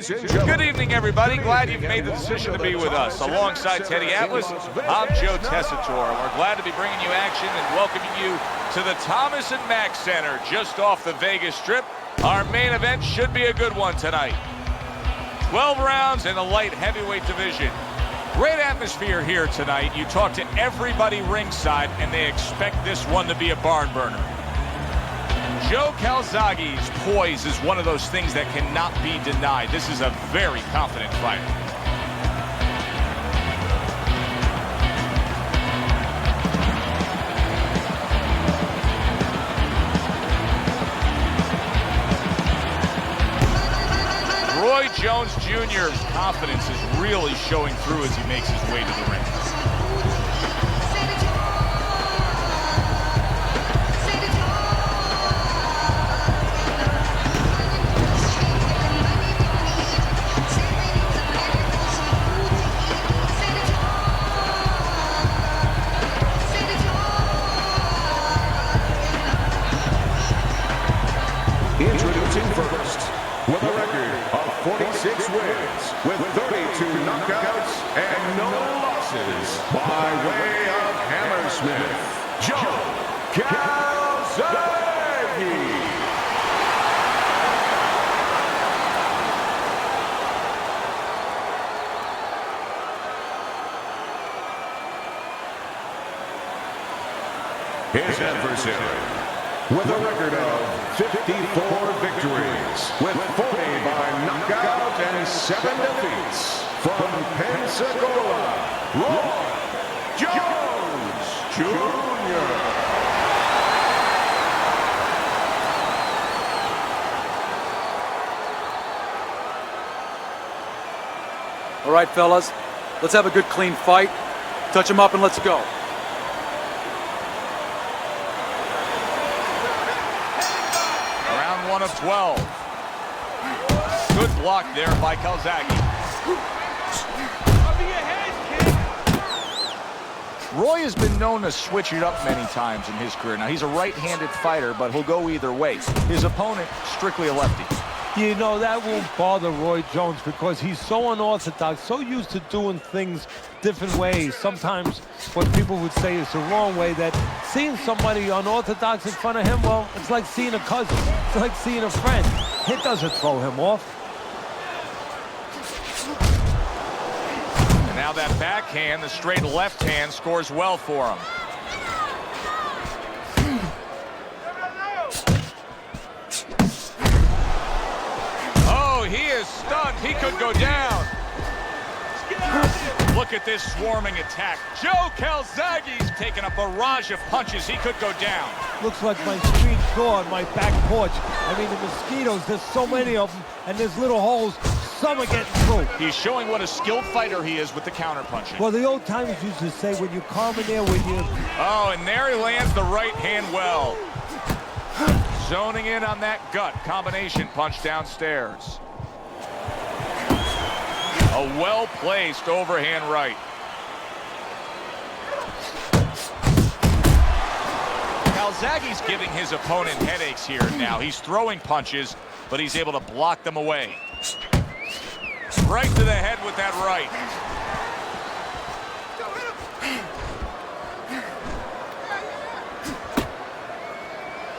Ladies and gentlemen. Good evening, everybody. Glad you've made the decision to be with us. Alongside Teddy Atlas, I'm Joe Tessitore. We're glad to be bringing you action and welcoming you to the Thomas & Mack Center just off the Vegas Strip. Our main event should be a good one tonight. 12 rounds in the light heavyweight division. Great atmosphere here tonight. You talk to everybody ringside, and they expect this one to be a barn burner. Joe Calzaghe's poise is one of those things that cannot be denied. This is a very confident fighter. Roy Jones Jr.'s confidence is really showing through as he makes his way to the ring. Introducing first, with a record of 46 wins, with 32 knockouts and no losses, by way of Hammersmith, Joe Calzaghe. His adversary, with a record of 54 victories, with 40 by knockout and 7 defeats, from Pensacola, Roy Jones Jr. All right, fellas, let's have a good, clean fight. Touch him up and let's go. Round 1 of 12. Good block there by Calzaghe. Roy has been known to switch it up many times in his career. Now, he's a right-handed fighter, but he'll go either way. His opponent, strictly a lefty. You know, that won't bother Roy Jones because he's so unorthodox, so used to doing things different ways. Sometimes what people would say is the wrong way, that seeing somebody unorthodox in front of him, well, it's like seeing a cousin. It's like seeing a friend. It doesn't throw him off. And now that backhand, the straight left hand, scores well for him. He is stunned. He could go down. Look at this swarming attack. Joe Calzaghe's taking a barrage of punches. He could go down. Looks like my street door on my back porch. I mean, the mosquitoes, there's so many of them, and there's little holes. Some are getting through. He's showing what a skilled fighter he is with the counter-punching. Well, the old timers used to say, when you calm in there, when you... Oh, and there he lands the right hand well. Zoning in on that gut combination punch downstairs. A well-placed overhand right. Calzaghe's giving his opponent headaches here now. He's throwing punches, but he's able to block them away. Right to the head with that right.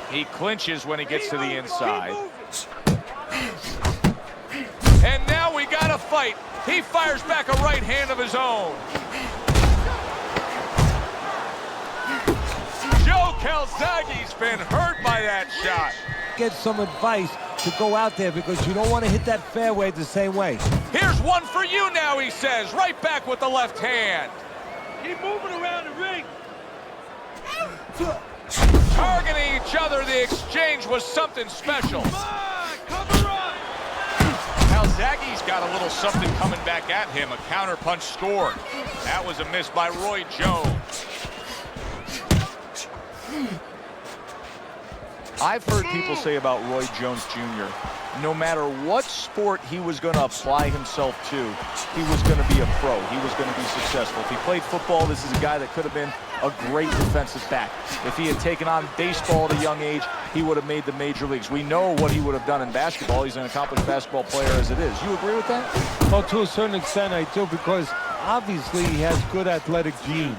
He clinches when he gets to the inside. And now we got a fight. He fires back a right hand of his own. Joe Calzaghe's been hurt by that shot. Get some advice to go out there because you don't want to hit that fairway the same way. Here's one for you now, he says. Right back with the left hand. Keep moving around the ring. Targeting each other, the exchange was something special. Come on, cover up. Calzaghe's got a little something coming back at him. A counter punch scored. That was a miss by Roy Jones. I've heard people say about Roy Jones Jr., no matter what sport he was going to apply himself to, he was going to be a pro. He was going to be successful. If he played football, this is a guy that could have been a great defensive back. If he had taken on baseball at a young age, he would have made the major leagues. We know what he would have done in basketball. He's an accomplished basketball player as it is. You agree with that? Well, to a certain extent, I do, because obviously he has good athletic genes.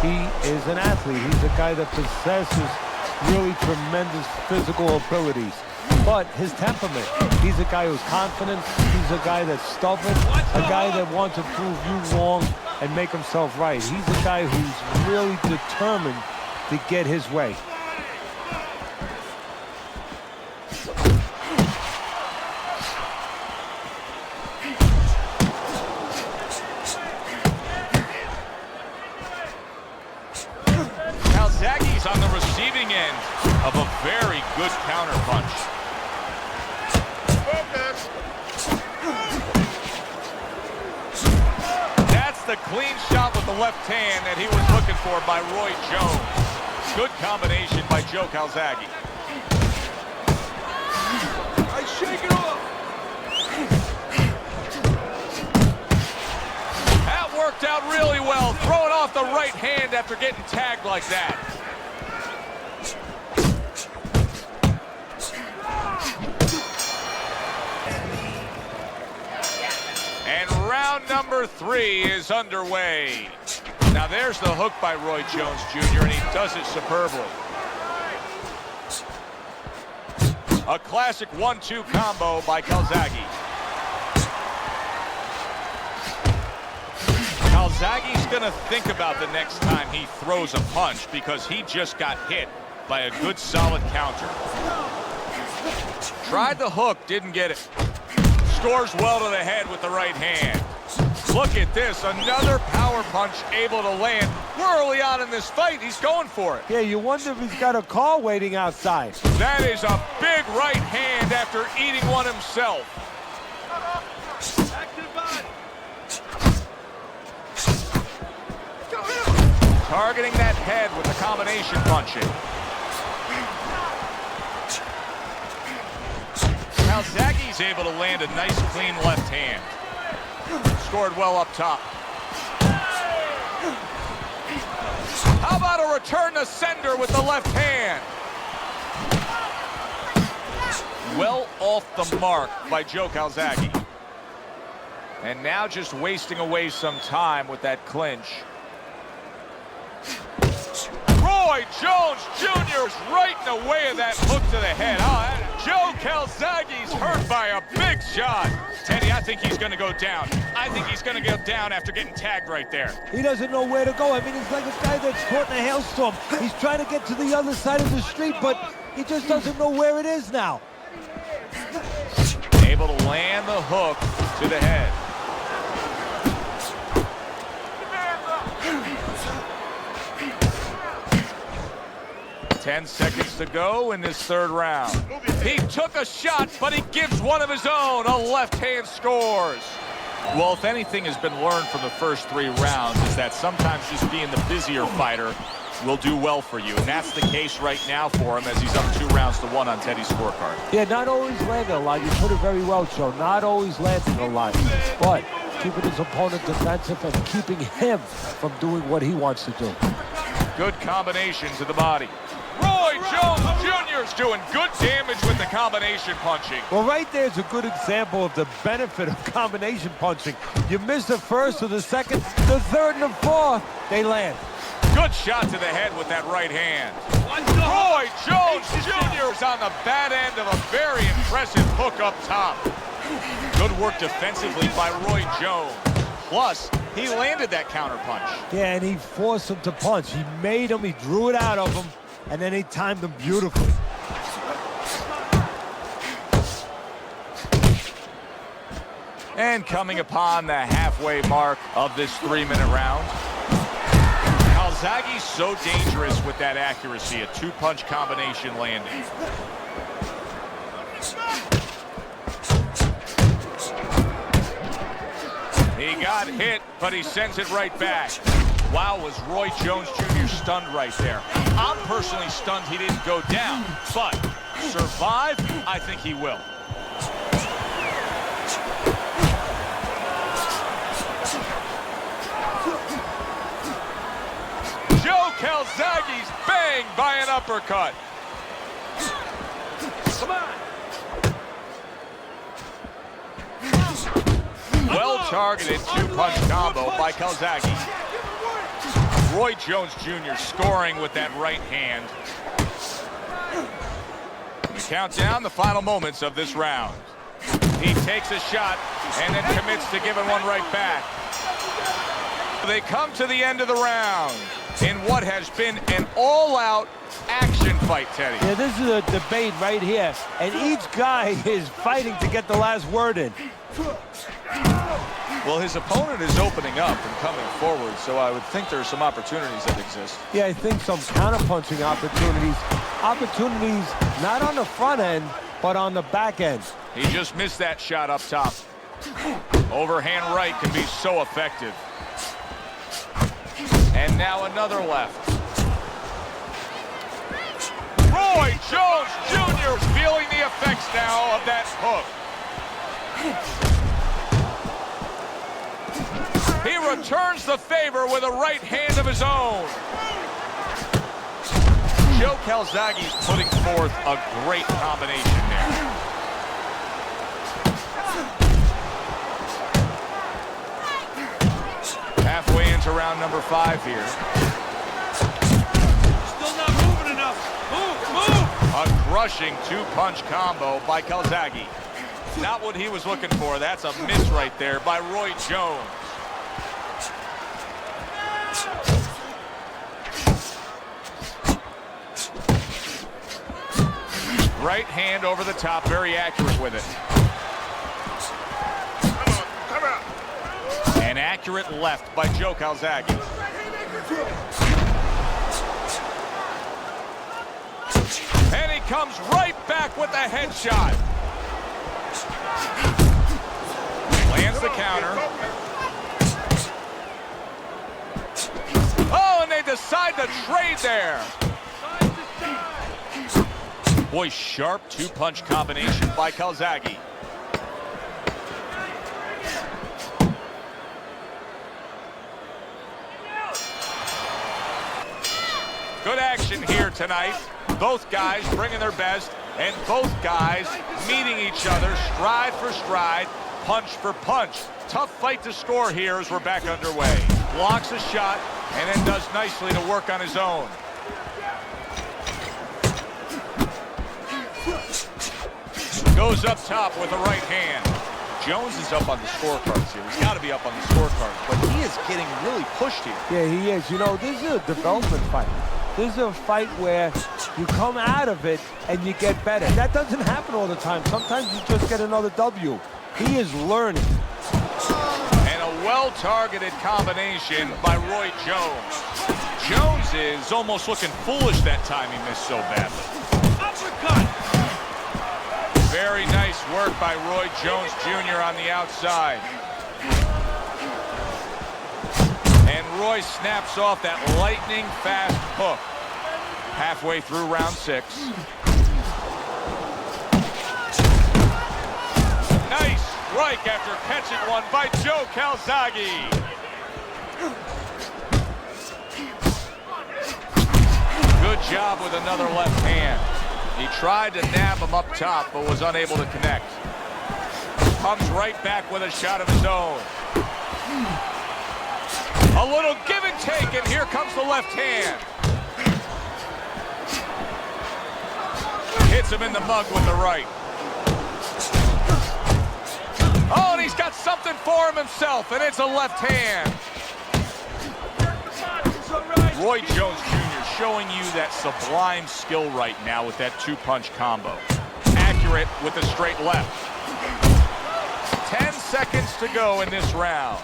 He is an athlete. He's a guy that possesses really tremendous physical abilities. But his temperament, he's a guy who's confident, he's a guy that's stubborn, a guy that wants to prove you wrong and make himself right. He's a guy who's really determined to get his way. Calzaghe's on the receiving end of a very good counter punch. That's the clean shot with the left hand that he was looking for by Roy Jones. Good combination by Joe Calzaghe. I shake it off. That worked out really well, throwing off the right hand after getting tagged like that. And round number 3 is underway. Now there's the hook by Roy Jones Jr., and he does it superbly. A classic 1-2 combo by Calzaghe. Calzaghe's going to think about the next time he throws a punch, because he just got hit by a good solid counter. Tried the hook, didn't get it. Scores well to the head with the right hand. Look at this, another power punch able to land. We're early on in this fight, he's going for it. Yeah, you wonder if he's got a car waiting outside. That is a big right hand after eating one himself. Back to the body. Targeting that head with the combination punching. Calzaghe's able to land a nice clean left hand. Scored well up top. How about a return to sender with the left hand? Well off the mark by Joe Calzaghe. And now just wasting away some time with that clinch. Roy Jones Jr. is right in the way of that hook to the head. Joe Calzaghe's hurt by a big shot. Teddy, I think he's going to go down. I think he's going to go down after getting tagged right there. He doesn't know where to go. I mean, it's like a guy that's caught in a hailstorm. He's trying to get to the other side of the street, but he just doesn't know where it is now. Able to land the hook to the head. Ten seconds to go in this third round. He took a shot, but he gives one of his own. A left hand scores. Well, if anything has been learned from the first 3 rounds, is that sometimes just being the busier fighter will do well for you. And that's the case right now for him, as he's up 2-1 on Teddy's scorecard. Yeah, not always landing a lot. You put it very well, Joe. Not always landing a lot, but keeping his opponent defensive and keeping him from doing what he wants to do. Good combination to the body. Roy Jones Jr. is doing good damage with the combination punching. Well, right there's a good example of the benefit of combination punching. You miss the first or the second, the third and the fourth, they land. Good shot to the head with that right hand. Roy Jones Jr. is on the bad end of a very impressive hook up top. Good work defensively by Roy Jones. Plus, he landed that counter punch. Yeah, and he forced him to punch. He made him, he drew it out of him, and then he timed him beautifully. And coming upon the halfway mark of this 3-minute round, Calzaghe's so dangerous with that accuracy, a 2-punch combination landing. He got hit, but he sends it right back. Wow, was Roy Jones Jr. stunned right there. I'm personally stunned he didn't go down, but survive? I think he will. Joe Calzaghe's banged by an uppercut. Come on. Well-targeted two-punch combo by Calzaghe. Roy Jones Jr. scoring with that right hand. We count down the final moments of this round. He takes a shot and then commits to giving one right back. They come to the end of the round in what has been an all-out action fight, Teddy. Yeah, this is a debate right here, and each guy is fighting to get the last word in. Well, his opponent is opening up and coming forward, so I would think there are some opportunities that exist. Yeah, I think some counter-punching opportunities. Opportunities not on the front end, but on the back end. He just missed that shot up top. Overhand right can be so effective. And now another left. Roy Jones Jr. feeling the effects now of that hook. He returns the favor with a right hand of his own. Joe Calzaghe's putting forth a great combination there. Halfway into round number 5 here. Still not moving enough. Move. A crushing two-punch combo by Calzaghe. Not what he was looking for. That's a miss right there by Roy Jones. Right hand over the top, very accurate with it. Come on. An accurate left by Joe Calzaghe. And he comes right back with a headshot. Lands the counter. Oh, and they decide to trade there. Boy, sharp two-punch combination by Calzaghe. Good action here tonight. Both guys bringing their best, and both guys meeting each other stride for stride, punch for punch. Tough fight to score here as we're back underway. Blocks a shot and then does nicely to work on his own. Goes up top with a right hand. Jones is up on the scorecards here. He's got to be up on the scorecards, but he is getting really pushed here. Yeah, he is. You know, this is a development fight. This is a fight where you come out of it and you get better. That doesn't happen all the time. Sometimes you just get another W. He is learning. And a well-targeted combination by Roy Jones. Jones is almost looking foolish that time he missed so badly. Uppercut. Very nice work by Roy Jones Jr. on the outside. And Roy snaps off that lightning-fast hook. Halfway through round 6. Nice strike after catching one by Joe Calzaghe. Good job with another left hand. He tried to nab him up top, but was unable to connect. Comes right back with a shot of his own. A little give and take, and here comes the left hand. Hits him in the mug with the right. Oh, and he's got something for him himself, and it's a left hand. Roy Jones Jr. showing you that sublime skill right now with that two-punch combo. Accurate with the straight left. 10 seconds to go in this round.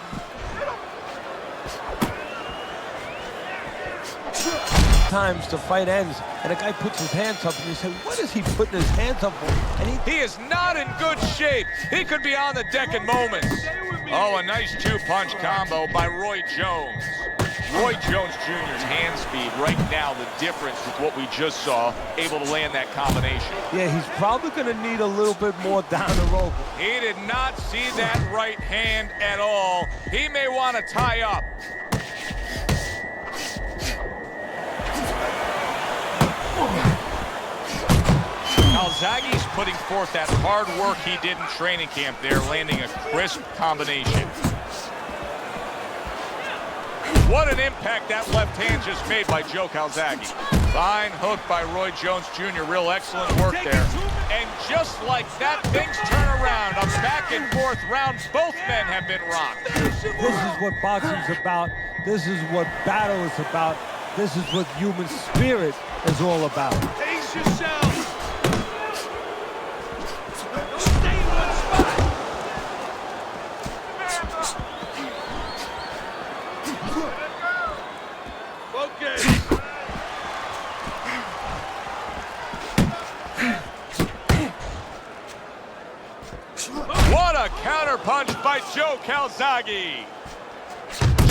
Times the fight ends and a guy puts his hands up and you say, what is he putting his hands up for? And he is not in good shape. He could be on the deck in moments. Oh, a nice two-punch combo by Roy Jones. Roy Jones Jr.'s hand speed right now, the difference with what we just saw, able to land that combination. Yeah, he's probably going to need a little bit more down the road. He did not see that right hand at all. He may want to tie up. Calzaghe's putting forth that hard work he did in training camp there, landing a crisp combination. What an impact that left hand just made by Joe Calzaghe. Fine hook by Roy Jones Jr. Real excellent work there. And just like that, things turn around. A back and forth round. Both men have been rocked. This is what boxing's about. This is what battle is about. This is what human spirit is all about. Pace yourself. Don't stay in one spot. Focus. What a counter punch by Joe Calzaghe.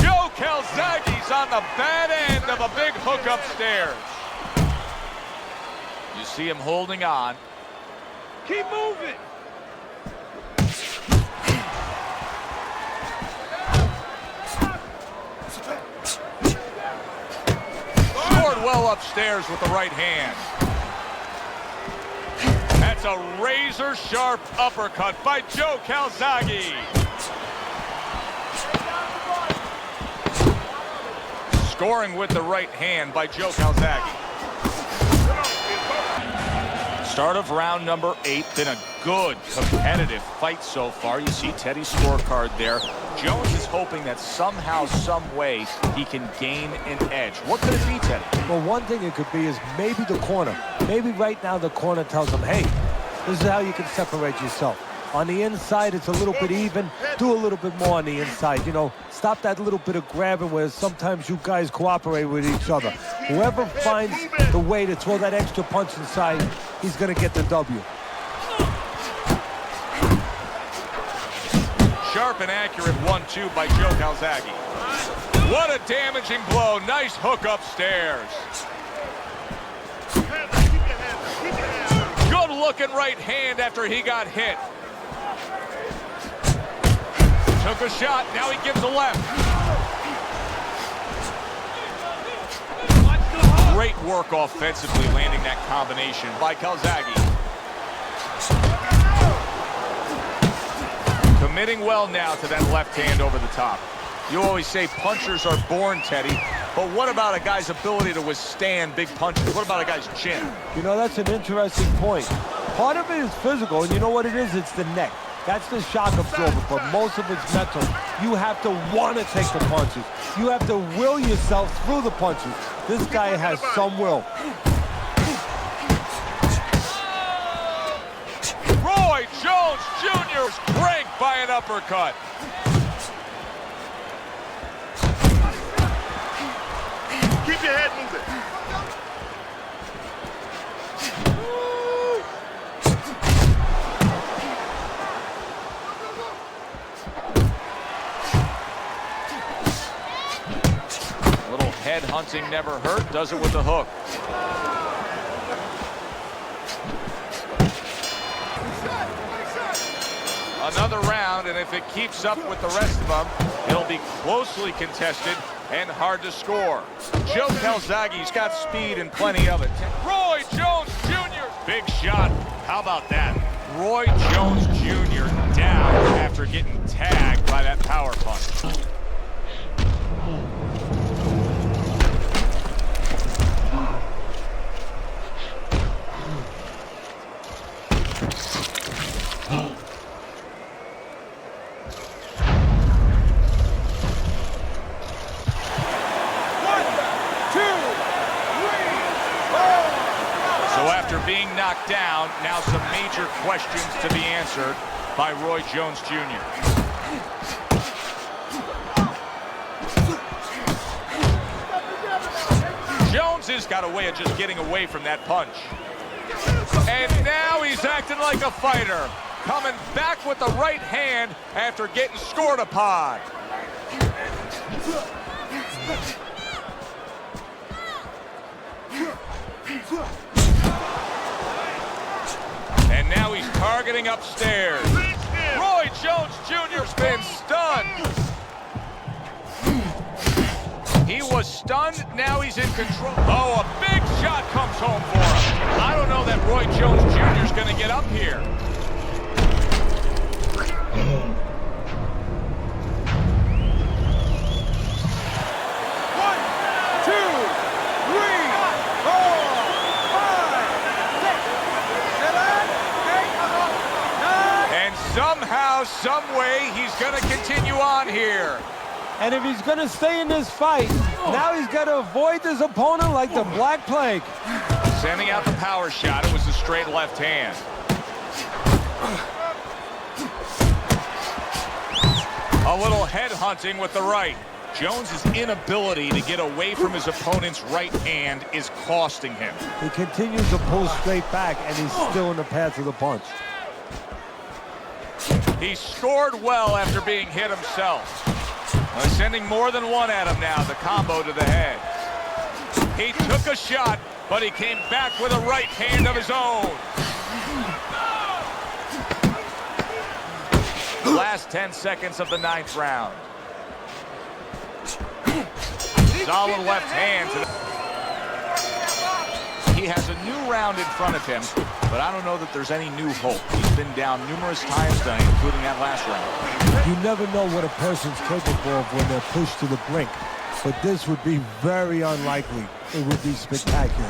Joe Calzaghe's on the bad end of a big hook upstairs. You see him holding on. Keep moving. Scored well upstairs with the right hand. That's a razor-sharp uppercut by Joe Calzaghe. Scoring with the right hand by Joe Calzaghe. Start of round number 8. Been a good, competitive fight so far. You see Teddy's scorecard there. Jones is hoping that somehow, some way, he can gain an edge. What could it be, Teddy? Well, one thing it could be is maybe the corner. Maybe right now the corner tells him, hey, this is how you can separate yourself. On the inside, it's a little bit even. Do a little bit more on the inside. You know, stop that little bit of grabbing where sometimes you guys cooperate with each other. Whoever finds the way to throw that extra punch inside, he's going to get the W. Sharp and accurate 1-2 by Joe Calzaghe. What a damaging blow. Nice hook upstairs. Good looking right hand after he got hit. Took a shot, now he gives a left. Great work offensively landing that combination by Calzaghe. Committing well now to that left hand over the top. You always say punchers are born, Teddy, but what about a guy's ability to withstand big punches? What about a guy's chin? You know, that's an interesting point. Part of it is physical, and you know what it is? It's the neck. That's the shock absorber, but most of it's mental. You have to want to take the punches. You have to will yourself through the punches. This guy has some will. Roy Jones Jr. is pranked by an uppercut. Keep your head moving. Head hunting never hurt, does it with the hook. Another round, and if it keeps up with the rest of them, it'll be closely contested and hard to score. Joe Calzaghe's got speed and plenty of it. Roy Jones Jr. Big shot. How about that? Roy Jones Jr. down after getting tagged by that power punch. After being knocked down, now some major questions to be answered by Roy Jones Jr. Jones has got a way of just getting away from that punch. And now he's acting like a fighter, coming back with the right hand after getting scored upon. And now he's targeting upstairs. Roy Jones Jr.'s been stunned. He was stunned, now he's in control. Oh, a big shot comes home for him. I don't know that Roy Jones Jr. is going to get up here. Somehow, some way, he's going to continue on here. And if he's going to stay in this fight, now he's got to avoid his opponent like the Black Plague. Sending out the power shot. It was a straight left hand. A little head hunting with the right. Jones's inability to get away from his opponent's right hand is costing him. He continues to pull straight back, and he's still in the path of the punch. He scored well after being hit himself. Sending more than one at him now, the combo to the head. He took a shot, but he came back with a right hand of his own. Last 10 seconds of the 9th round. Solid left hand to the... He has a new round in front of him, but I don't know that there's any new hope. He's been down numerous times tonight, including that last round. You never know what a person's capable of when they're pushed to the brink, but this would be very unlikely. It would be spectacular.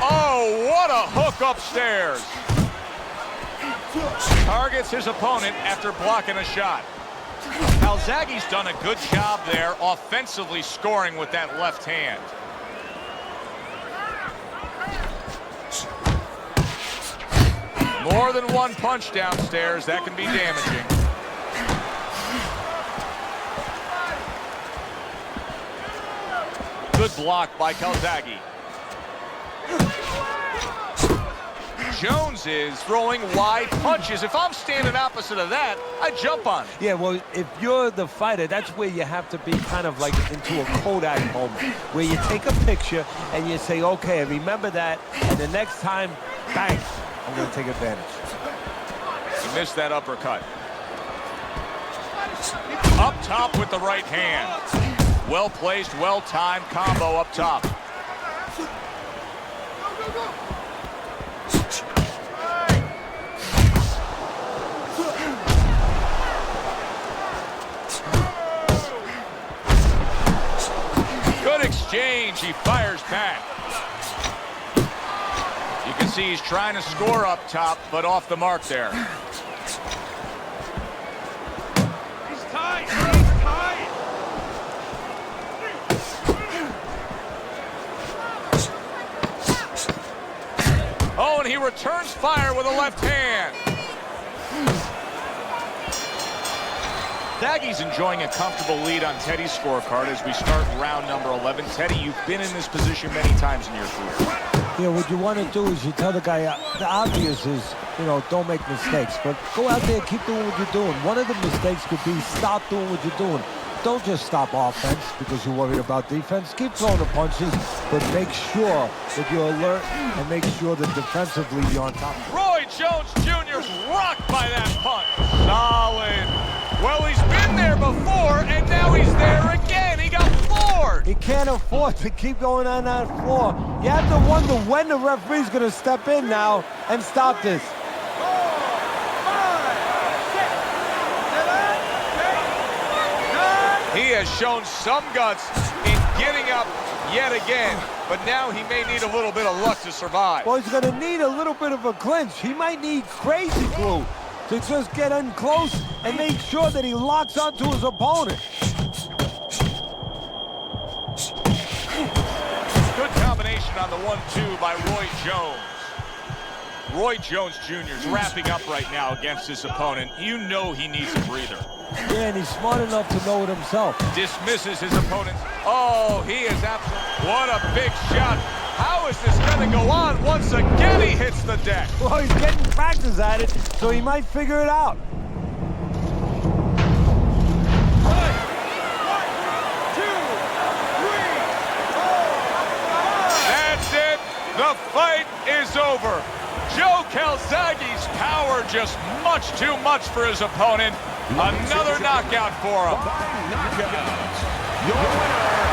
Oh, what a hook upstairs. Targets his opponent after blocking a shot. Calzaghe's done a good job there, offensively scoring with that left hand. More than one punch downstairs, that can be damaging. Good block by Calzaghe. Jones is throwing wide punches. If I'm standing opposite of that, I jump on it. Yeah, well, if you're the fighter, that's where you have to be kind of like into a Kodak moment, where you take a picture and you say, okay, I remember that, and the next time, bang, I'm going to take advantage. He missed that uppercut. Up top with the right hand. Well-placed, well-timed combo up top. Good exchange. He fires back. You can see he's trying to score up top, but off the mark there. He's tight. He's tight. Oh, and he returns fire with a left hand. Calzaghe's enjoying a comfortable lead on Teddy's scorecard as we start round number 11. Teddy, you've been in this position many times in your career. Yeah, what you want to do is you tell the guy, the obvious is, you know, don't make mistakes, but go out there and keep doing what you're doing. One of the mistakes could be stop doing what you're doing. Don't just stop offense because you're worried about defense. Keep throwing the punches, but make sure that you're alert and make sure that defensively you're on top. Roy Jones Jr.'s rocked by that punch. Solid. Well, he's been there before, and now he's there again. He got floored. He can't afford to keep going on that floor. You have to wonder when the referee's going to step in now and stop this. 4, 5, 6, 7, 8, 9. He has shown some guts in getting up yet again, but now he may need a little bit of luck to survive. Well, he's going to need a little bit of a clinch. He might need crazy glue to just get in close and make sure that he locks onto his opponent. Good combination on the 1-2 by Roy Jones. Roy Jones Jr. is wrapping up right now against his opponent. You know he needs a breather. Yeah, and he's smart enough to know it himself. Dismisses his opponent. Oh, he is absolutely... What a big shot. How is this going to go on? Once again, he hits the deck. Well, he's getting practice at it, so he might figure it out. The fight is over. Joe Calzaghe's power just much too much for his opponent. Another knockout for him. By knockout, your winner